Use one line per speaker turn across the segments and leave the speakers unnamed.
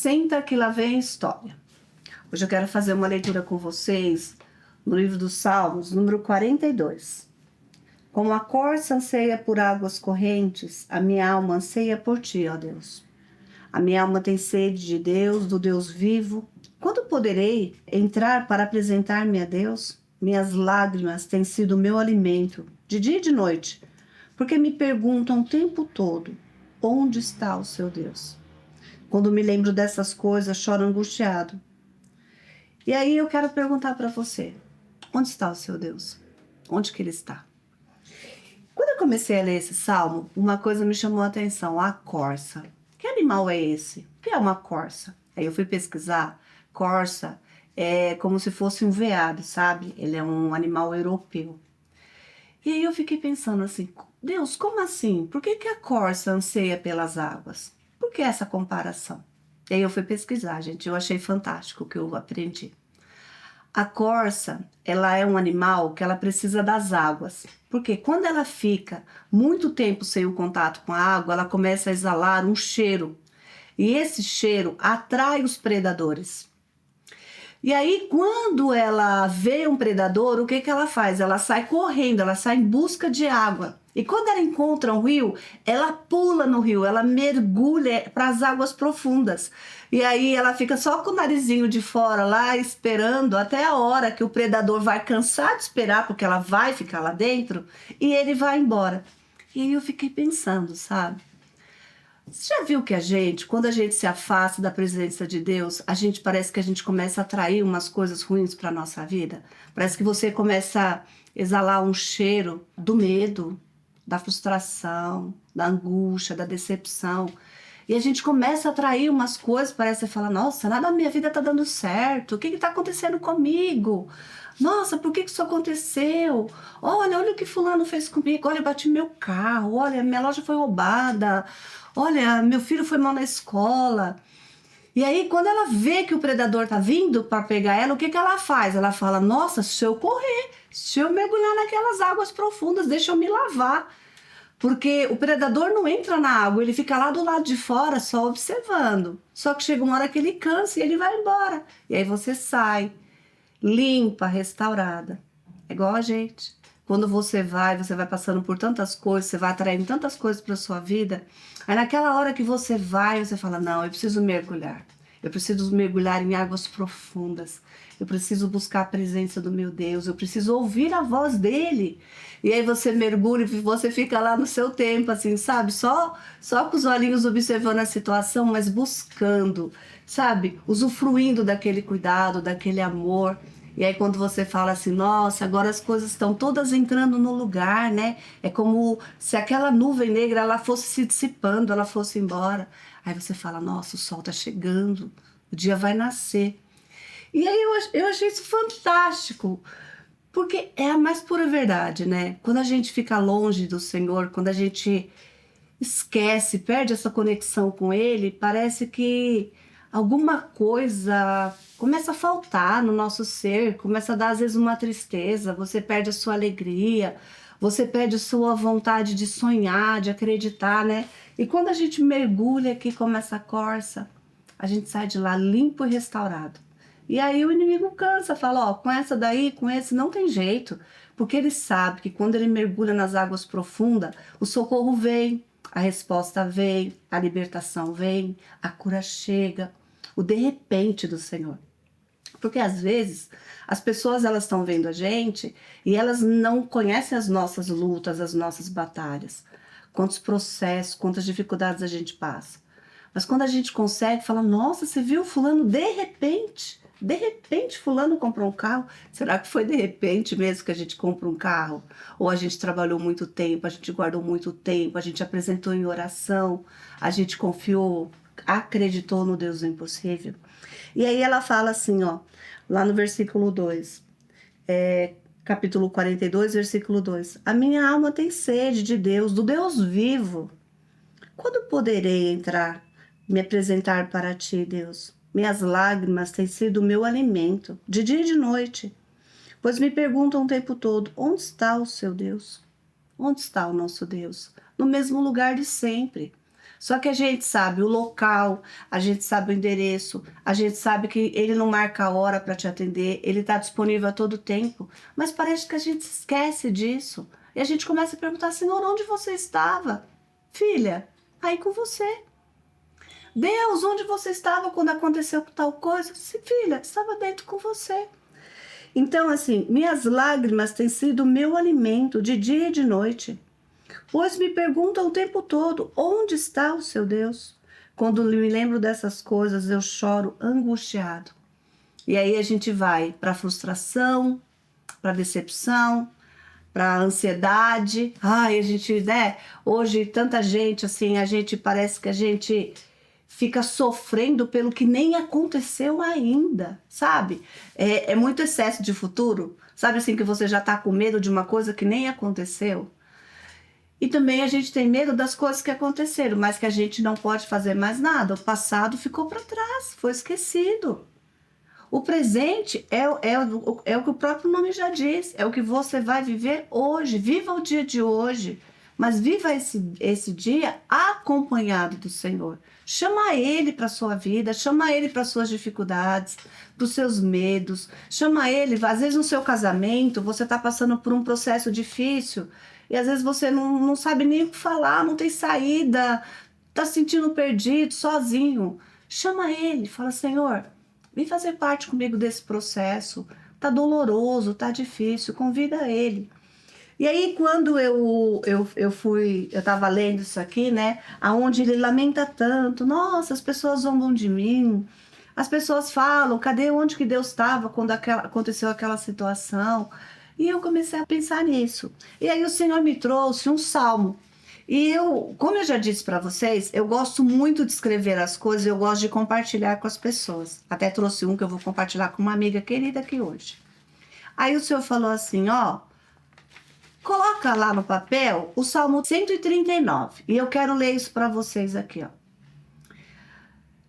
Senta que lá vem a história. Hoje eu quero fazer uma leitura com vocês no livro dos Salmos, número 42. Como a corça anseia por águas correntes, a minha alma anseia por ti, ó Deus. A minha alma tem sede de Deus, do Deus vivo. Quando poderei entrar para apresentar-me a Deus? Minhas lágrimas têm sido meu alimento, de dia e de noite, porque me perguntam o tempo todo, onde está o seu Deus? Quando me lembro dessas coisas, choro angustiado. E aí eu quero perguntar para você, onde está o seu Deus? Onde que ele está? Quando eu comecei a ler esse salmo, uma coisa me chamou a atenção, a corça. Que animal é esse? O que é uma corça? Aí eu fui pesquisar, corça é como se fosse um veado, sabe? Ele é um animal europeu. E aí eu fiquei pensando assim, Deus, como assim? Por que a corça anseia pelas águas? Por que essa comparação? E aí eu fui pesquisar, gente, eu achei fantástico o que eu aprendi. A corça, ela é um animal que ela precisa das águas, porque quando ela fica muito tempo sem o contato com a água, ela começa a exalar um cheiro, e esse cheiro atrai os predadores. E aí, quando ela vê um predador, o que ela faz? Ela sai correndo, ela sai em busca de água. E quando ela encontra um rio, ela pula no rio, ela mergulha para as águas profundas. E aí ela fica só com o narizinho de fora lá, esperando até a hora que o predador vai cansar de esperar, porque ela vai ficar lá dentro, e ele vai embora. E aí eu fiquei pensando, sabe? Você já viu que quando a gente se afasta da presença de Deus, a gente parece que a gente começa a atrair umas coisas ruins para a nossa vida? Parece que você começa a exalar um cheiro do medo, da frustração, da angústia, da decepção. E a gente começa a atrair umas coisas, parece que você fala, nossa, nada na minha vida tá dando certo, o que está acontecendo comigo? Nossa, por que isso aconteceu? Olha o que fulano fez comigo, olha, eu bati meu carro, olha, minha loja foi roubada, olha, meu filho foi mal na escola. E aí, quando ela vê que o predador tá vindo para pegar ela, o que ela faz? Ela fala, nossa, se eu correr, se eu mergulhar naquelas águas profundas, deixa eu me lavar. Porque o predador não entra na água, ele fica lá do lado de fora só observando. Só que chega uma hora que ele cansa e ele vai embora. E aí você sai, limpa, restaurada. É igual a gente. Quando você vai passando por tantas coisas, você vai atraindo tantas coisas para sua vida. Aí naquela hora que você vai, você fala, não, eu preciso mergulhar. Eu preciso mergulhar em águas profundas. Eu preciso buscar a presença do meu Deus. Eu preciso ouvir a voz dele. E aí você mergulha e você fica lá no seu tempo, assim, sabe? Só com os olhinhos observando a situação, mas buscando, sabe? Usufruindo daquele cuidado, daquele amor. E aí quando você fala assim, nossa, agora as coisas estão todas entrando no lugar, né? É como se aquela nuvem negra ela fosse se dissipando, ela fosse embora. Aí você fala, nossa, o sol está chegando, o dia vai nascer. E aí eu achei isso fantástico, porque é a mais pura verdade, né? Quando a gente fica longe do Senhor, quando a gente esquece, perde essa conexão com Ele, parece que alguma coisa começa a faltar no nosso ser, começa a dar às vezes uma tristeza, você perde a sua alegria, você perde a sua vontade de sonhar, de acreditar, né? E quando a gente mergulha aqui como essa corça, a gente sai de lá limpo e restaurado. E aí o inimigo cansa, fala, ó, com essa daí, com esse, não tem jeito. Porque ele sabe que quando ele mergulha nas águas profundas, o socorro vem, a resposta vem, a libertação vem, a cura chega, o de repente do Senhor. Porque às vezes as pessoas elas estão vendo a gente e elas não conhecem as nossas lutas, as nossas batalhas, quantos processos, quantas dificuldades a gente passa. Mas quando a gente consegue, fala, nossa, você viu fulano de repente fulano comprou um carro. Será que foi de repente mesmo que a gente compra um carro? Ou a gente trabalhou muito tempo, a gente guardou muito tempo, a gente apresentou em oração, a gente confiou, acreditou no Deus do impossível? E aí ela fala assim, ó, lá no versículo 2, capítulo 42, versículo 2. A minha alma tem sede de Deus, do Deus vivo. Quando poderei entrar, me apresentar para ti, Deus? Minhas lágrimas têm sido o meu alimento, de dia e de noite, pois me perguntam o tempo todo, onde está o seu Deus? Onde está o nosso Deus? No mesmo lugar de sempre. Só que a gente sabe o local, a gente sabe o endereço, a gente sabe que ele não marca a hora para te atender, ele está disponível a todo tempo, mas parece que a gente se esquece disso. E a gente começa a perguntar, Senhor, onde você estava? Filha, aí com você. Deus, onde você estava quando aconteceu tal coisa? Sim, filha, estava dentro com você. Então, assim, minhas lágrimas têm sido meu alimento de dia e de noite, pois me perguntam o tempo todo, onde está o seu Deus? Quando me lembro dessas coisas, eu choro angustiado. E aí a gente vai para a frustração, para a decepção, para a ansiedade. Ai, a gente, né? Hoje, tanta gente, assim, a gente parece que a gente fica sofrendo pelo que nem aconteceu ainda, sabe? É muito excesso de futuro, sabe assim, que você já tá com medo de uma coisa que nem aconteceu. E também a gente tem medo das coisas que aconteceram, mas que a gente não pode fazer mais nada. O passado ficou para trás, foi esquecido. O presente é o que o próprio nome já diz, é o que você vai viver hoje. Viva o dia de hoje, mas viva esse dia acompanhado do Senhor. Chama Ele para a sua vida, chama Ele para as suas dificuldades, para os seus medos. Chama Ele, às vezes no seu casamento, você está passando por um processo difícil e às vezes você não sabe nem o que falar, não tem saída, está se sentindo perdido, sozinho. Chama Ele, fala, Senhor, vem fazer parte comigo desse processo. Tá doloroso, tá difícil, convida ele. E aí, quando eu tava lendo isso aqui, né? Aonde ele lamenta tanto, nossa, as pessoas zombam de mim, as pessoas falam, cadê onde que Deus estava quando aconteceu aquela situação? E eu comecei a pensar nisso. E aí o Senhor me trouxe um salmo. E eu, como eu já disse para vocês, eu gosto muito de escrever as coisas, eu gosto de compartilhar com as pessoas. Até trouxe um que eu vou compartilhar com uma amiga querida aqui hoje. Aí o Senhor falou assim, ó, coloca lá no papel o Salmo 139. E eu quero ler isso para vocês aqui, ó.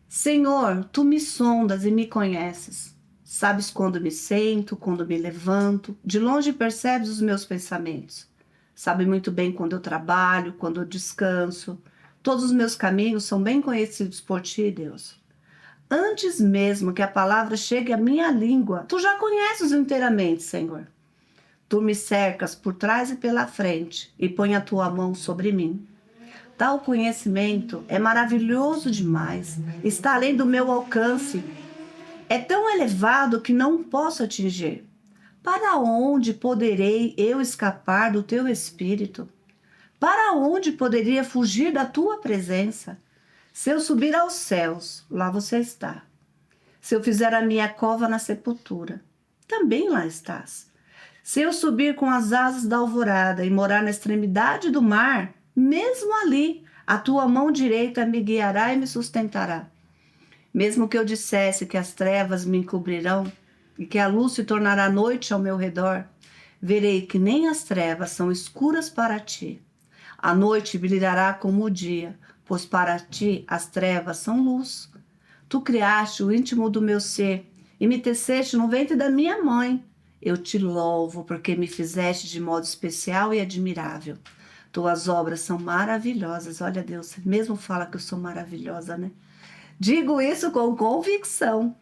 Senhor, tu me sondas e me conheces. Sabes quando me sento, quando me levanto. De longe percebes os meus pensamentos. Sabe muito bem quando eu trabalho, quando eu descanso. Todos os meus caminhos são bem conhecidos por ti, Deus. Antes mesmo que a palavra chegue à minha língua, tu já conheces inteiramente, Senhor. Tu me cercas por trás e pela frente e põe a tua mão sobre mim. Tal conhecimento é maravilhoso demais, está além do meu alcance. É tão elevado que não posso atingir. Para onde poderei eu escapar do teu espírito? Para onde poderia fugir da tua presença? Se eu subir aos céus, lá você está. Se eu fizer a minha cova na sepultura, também lá estás. Se eu subir com as asas da alvorada e morar na extremidade do mar, mesmo ali, a tua mão direita me guiará e me sustentará. Mesmo que eu dissesse que as trevas me encobrirão e que a luz se tornará noite ao meu redor, verei que nem as trevas são escuras para ti. A noite brilhará como o dia, pois para ti as trevas são luz. Tu criaste o íntimo do meu ser e me teceste no ventre da minha mãe. Eu te louvo porque me fizeste de modo especial e admirável. Tuas obras são maravilhosas. Olha, Deus, mesmo fala que eu sou maravilhosa, né? Digo isso com convicção.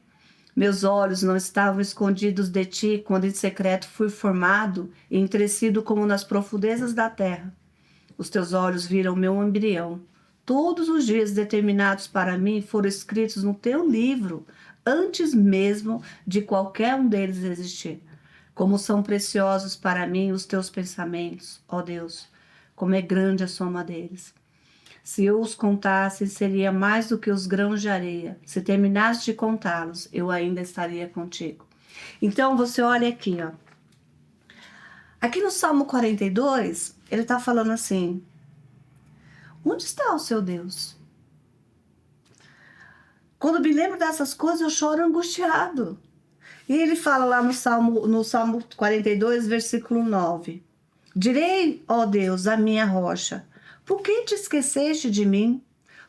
Meus olhos não estavam escondidos de ti quando em secreto fui formado e entrecido como nas profundezas da terra. Os teus olhos viram meu embrião. Todos os dias determinados para mim foram escritos no teu livro, antes mesmo de qualquer um deles existir. Como são preciosos para mim os teus pensamentos, ó Deus, como é grande a soma deles. Se eu os contasse, seria mais do que os grãos de areia. Se terminasse de contá-los, eu ainda estaria contigo. Então, você olha aqui, ó. Aqui no Salmo 42, ele está falando assim, onde está o seu Deus? Quando me lembro dessas coisas, eu choro angustiado. E ele fala lá no Salmo 42, versículo 9. Direi, ó Deus, a minha rocha, por que te esqueceste de mim?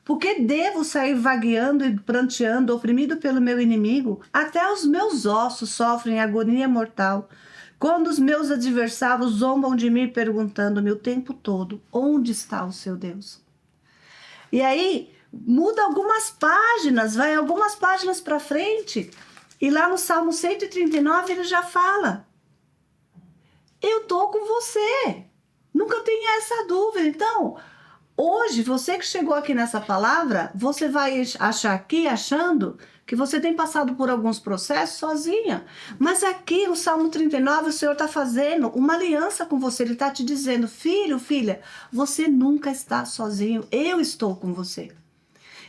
Por que devo sair vagueando e pranteando, oprimido pelo meu inimigo? Até os meus ossos sofrem agonia mortal. Quando os meus adversários zombam de mim, perguntando-me o tempo todo, onde está o seu Deus? E aí, muda algumas páginas, vai algumas páginas para frente. E lá no Salmo 139 ele já fala: eu tô com você. Nunca tenha essa dúvida. Então, hoje, você que chegou aqui nessa palavra, você vai achar aqui, achando que você tem passado por alguns processos sozinha. Mas aqui no Salmo 39, o Senhor está fazendo uma aliança com você. Ele está te dizendo: filho, filha, você nunca está sozinho. Eu estou com você.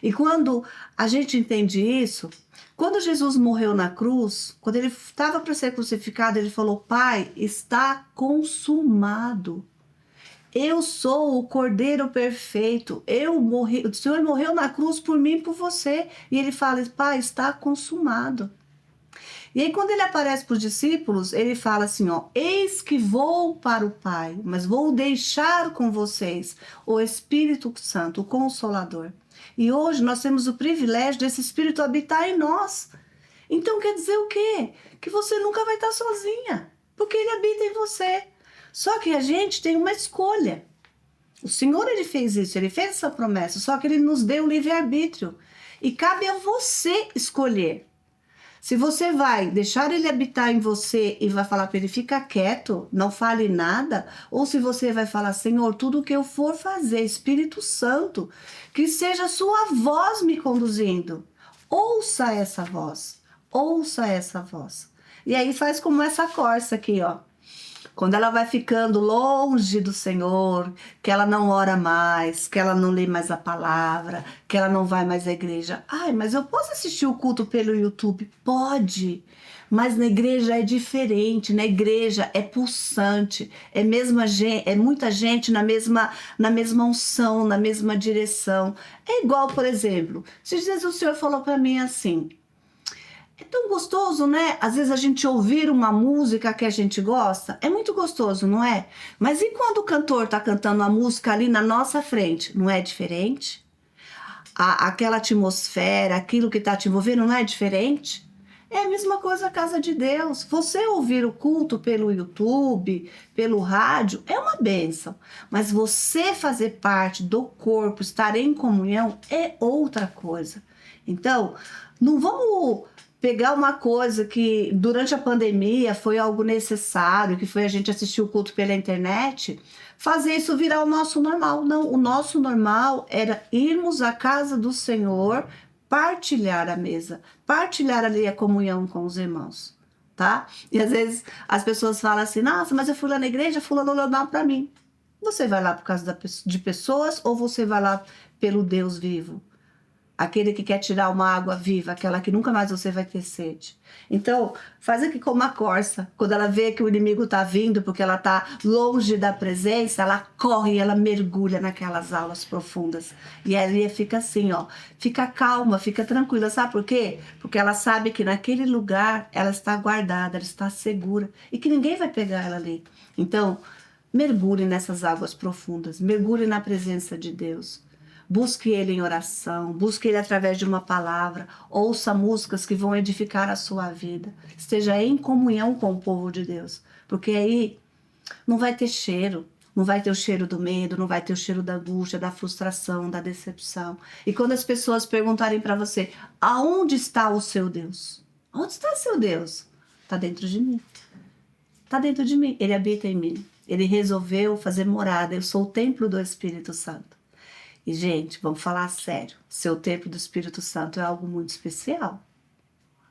E quando a gente entende isso, quando Jesus morreu na cruz, quando ele estava para ser crucificado, ele falou: Pai, está consumado. Eu sou o Cordeiro perfeito. Eu morri, o Senhor morreu na cruz por mim e por você. E ele fala: Pai, está consumado. E aí, quando ele aparece para os discípulos, ele fala assim: ó, eis que vou para o Pai, mas vou deixar com vocês o Espírito Santo, o Consolador. E hoje nós temos o privilégio desse Espírito habitar em nós. Então quer dizer o quê? Que você nunca vai estar sozinha, porque ele habita em você. Só que a gente tem uma escolha. O Senhor, ele fez isso, ele fez essa promessa, só que ele nos deu o livre-arbítrio. E cabe a você escolher. Se você vai deixar ele habitar em você e vai falar para ele: fica quieto, não fale nada, ou se você vai falar: Senhor, tudo que eu for fazer, Espírito Santo, que seja a sua voz me conduzindo. Ouça essa voz, ouça essa voz. E aí faz como essa corça aqui, ó. Quando ela vai ficando longe do Senhor, que ela não ora mais, que ela não lê mais a palavra, que ela não vai mais à igreja. Ai, mas eu posso assistir o culto pelo YouTube? Pode, mas na igreja é diferente, na igreja é pulsante, é muita gente na mesma unção, na mesma direção. É igual, por exemplo, esses dias o Senhor falou para mim assim: é tão gostoso, né? Às vezes a gente ouvir uma música que a gente gosta, é muito gostoso, não é? Mas e quando o cantor tá cantando a música ali na nossa frente, não é diferente? Aquela atmosfera, aquilo que tá te envolvendo, não é diferente? É a mesma coisa a casa de Deus. Você ouvir o culto pelo YouTube, pelo rádio, é uma bênção. Mas você fazer parte do corpo, estar em comunhão, é outra coisa. Então, não vamos pegar uma coisa que durante a pandemia foi algo necessário, que foi a gente assistir o culto pela internet, fazer isso virar o nosso normal. Não, o nosso normal era irmos à casa do Senhor, partilhar a mesa, partilhar ali a comunhão com os irmãos, tá? E às vezes as pessoas falam assim: nossa, mas eu fui lá na igreja, fulano olhou mal para mim. Você vai lá por causa de pessoas ou você vai lá pelo Deus vivo? Aquele que quer tirar uma água viva, aquela que nunca mais você vai ter sede. Então, faz aqui como a corça. Quando ela vê que o inimigo está vindo, porque ela está longe da presença, ela corre, ela mergulha naquelas aulas profundas. E ali fica assim, ó, fica calma, fica tranquila. Sabe por quê? Porque ela sabe que naquele lugar ela está guardada, ela está segura e que ninguém vai pegar ela ali. Então, mergulhe nessas águas profundas, mergulhe na presença de Deus. Busque ele em oração, busque ele através de uma palavra, ouça músicas que vão edificar a sua vida. Esteja em comunhão com o povo de Deus, porque aí não vai ter cheiro, não vai ter o cheiro do medo, não vai ter o cheiro da angústia, da frustração, da decepção. E quando as pessoas perguntarem para você: aonde está o seu Deus? Onde está o seu Deus? Está dentro de mim. Está dentro de mim, ele habita em mim. Ele resolveu fazer morada, eu sou o templo do Espírito Santo. E, gente, vamos falar sério. Ser o templo do Espírito Santo é algo muito especial.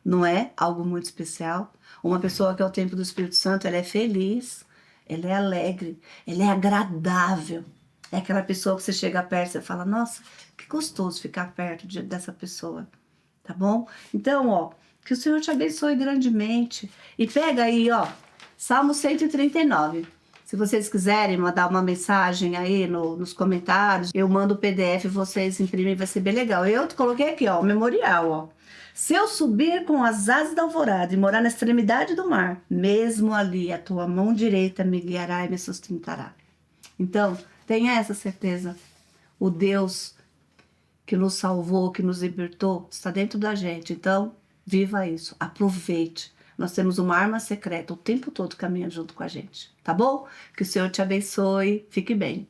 Não é algo muito especial? Uma pessoa que é o templo do Espírito Santo, ela é feliz, ela é alegre, ela é agradável. É aquela pessoa que você chega perto e fala: nossa, que gostoso ficar perto dessa pessoa. Tá bom? Então, ó, que o Senhor te abençoe grandemente. E pega aí, ó, Salmo 139. Se vocês quiserem mandar uma mensagem aí nos comentários, eu mando o PDF, vocês imprimem, vai ser bem legal. Eu coloquei aqui, ó, o memorial, ó. Se eu subir com as asas da alvorada e morar na extremidade do mar, mesmo ali a tua mão direita me guiará e me sustentará. Então, tenha essa certeza. O Deus que nos salvou, que nos libertou, está dentro da gente. Então, viva isso, aproveite. Nós temos uma arma secreta o tempo todo caminhando junto com a gente, tá bom? Que o Senhor te abençoe, fique bem.